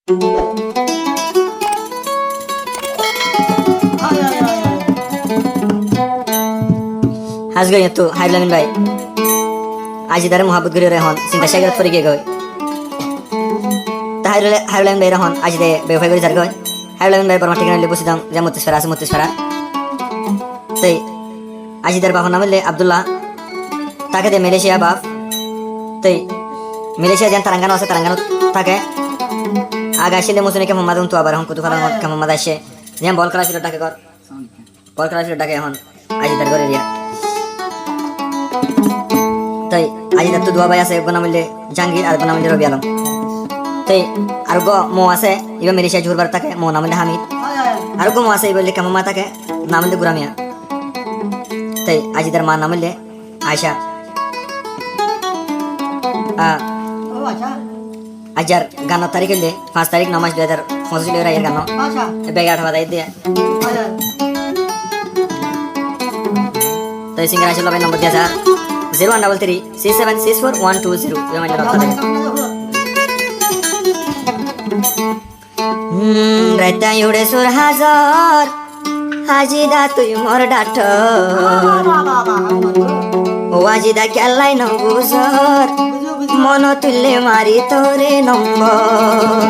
হাজ গই তো হাইলামিন ভাই আজি দারে মোহাব্বত করি রে হন চিন্তা সাগর ফরি গে গই তাহাইলে হাইলামিন ভাই রহন আজি দে বেফাই করি যার গই হাইলামিন ভাই পরমা ঠিকানা লিখে বসিদাম যে মুত্তেসফারা আছে মুত্তেসফারা তাই আজি দার বাবার নাম হলে আব্দুল্লাহ তাকে দে মালয়েশিয়া বাপ তাই মালয়েশিয়া যেন তারাঙ্গানো আছে তারাঙ্গানো থাকে আগে আসলে মুসুনে কে মোহাম্মদ তো আবার হন কুতু ফালা কে মোহাম্মদ আসে যে বল খেলা ছিল ডাকে কর বল খেলা ছিল ডাকে এখন আজি দার করে রিয়া তাই আজি দার তো দুয়া ভাই আছে গোনা মিললে জাহাঙ্গীর আর গোনা মিললে রবি আলম তাই আর গো মো আছে ইবা মালয়েশিয়া জুরবার থাকে মো নাম মিললে হামিদ আর গো মো আছে ইবা কে মোহাম্মদ থাকে নাম মিললে গুরামিয়া তাই আজি দার মা নাম মিললে আয়শা আজার গান তারিখ হলে 5 তারিখ নমাস 2025 এর গান বেগে 8 বাজাই দিয়ে তাই সিঙ্গার আসলে ভাই নম্বর দিয়েছে 01336764 120 এই মানে রক্ষা দেবে রাইতা উড়ে সুর হাজার হাজিদা তুই মোর ডাঠ ও আজিদা কেলাই নগুজর মন তুললে মারি তোরে নম্বর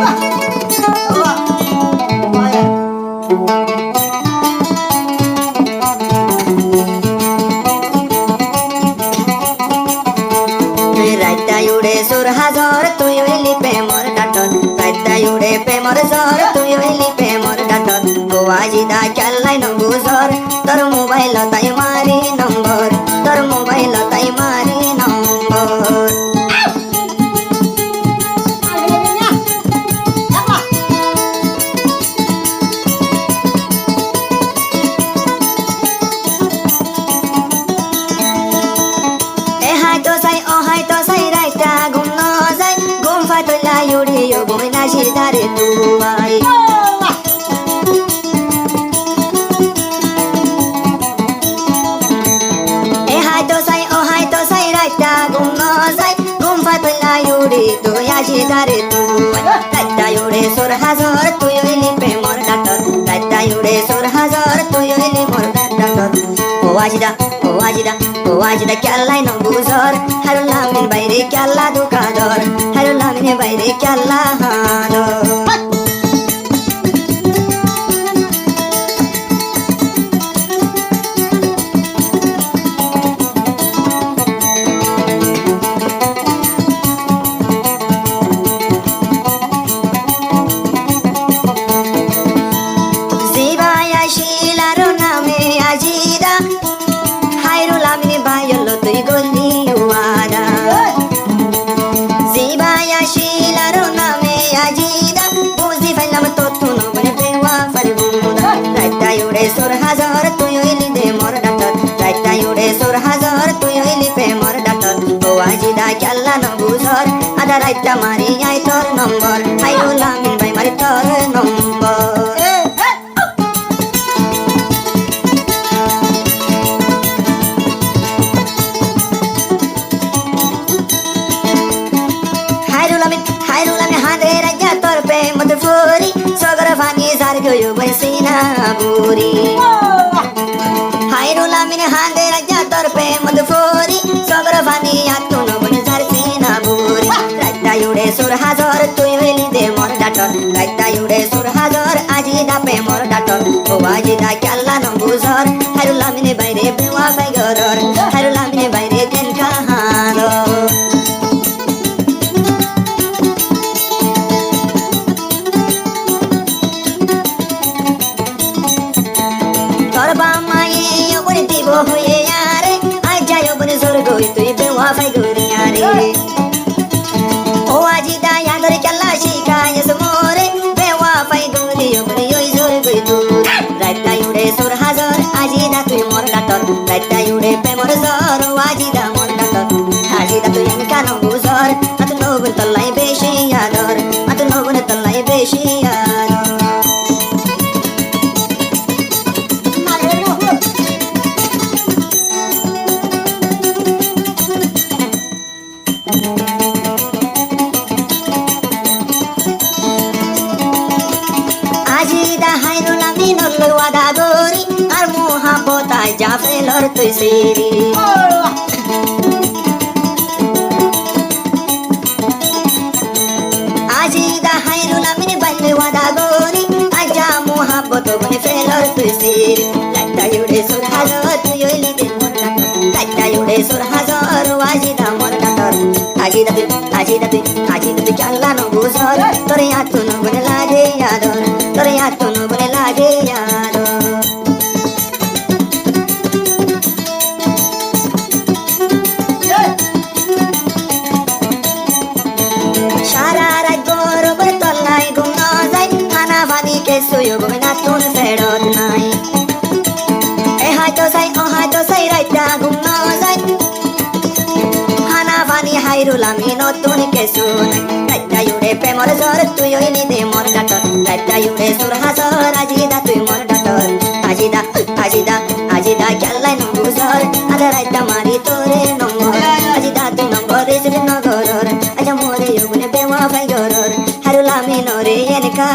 রাইতা উড়ে সুর হাজার তুই হইলি প্রেমর ডাটন রাইতা উড়ে প্রেমর জ্বর তুই হইলি প্রেমর ডাটন ও আজিদা কেলাই নগুজর তোর মোবাইল তাই মারি নম্বর তোর মোবাইল তাই মারি নম্বর Yo voy a llegar a tu ay hai to sai raita gum no sai gum fa to la yuri to ya llegar a tu raita yure sur hazar tu yili pe mor dator raita yure sur hazar tu yili mor dator o ajida kyalla no buzor harula min bayre kyalla dukador harula min bayre kyalla hador sur hazar tu yili de mor dator raita yure sur hazar tu yili pe mor dator o ajida kyalla no buzor ada raita mari ai tor number hayula min bai mari tor number hayrula min hade raja tor pe madfuri sogar fani zar goyo bai sina buri hayrula min hade raja tor pe madfuri sogar fani atun bai zar sina buri raita yure sur hazar tu yili de mor dator raita yure sur hazar ajida pe mor dator o ajida kyalla no buzor hayrula min bayre bewa bai goror hayrula min bayre ken kahalo hoye yare aja yo bone zor goi tu be wa fai gori yare o ajida yadar kalla shika yes more be wa fai gori yo bone yo zor goi tu raita yude sur hazar ajida tu mor dator raita yude pe mor zor o ajida mor dator ajida tu yan kanu buzor atu no bun tallai beshi yador atu no bun tallai beshi yador আজি দা হাইরুল আমি নল্লর ওয়াদা গরি আর মোহাবতায় যা failure তুই সিরি আজি দা হাইরুল আমি বাইলে ওয়াদা গরি আর যা মোহাবত বনে ফেলর তুই সিরি লাইটা ইউড়ে সুর হাজর তুই ওইলি দিন মোর ডাক্তার লাইটা ইউড়ে সুর হাজর আজি দা মোর ডাক্তার আজি দা তুই চাল্লা নো বুঝর তোরে আতু নো বনে লাগে আদর তোরে আতু নো বনে লাগে আদর সারা রাত গরবের তলায় ঘুম না যায় খানা পানি কে শুয়ে ঘুমে না তুন ফেরত নাই এ হয়তো সাই রাইতা ঘুম না যায় খানা পানি হাইরুল আমি নতুন কে শুনাই রাইতা ইউড়ে প্রেমর জ্বর তুই ওইলি দে মোর ডাক্তার রাইতা ইউড়ে সুর হাসর আজিদা তুই মোর ডাক্তার আজিদা খেলাই নবুঝর আধা রাইতা মারি তোরে নম্বর আজিদা তুই নম্বর রেসিডি নগরর আজ মোরে ইউগুনে বেওয়া ফাই গরর হারুল আমি নরে এনকা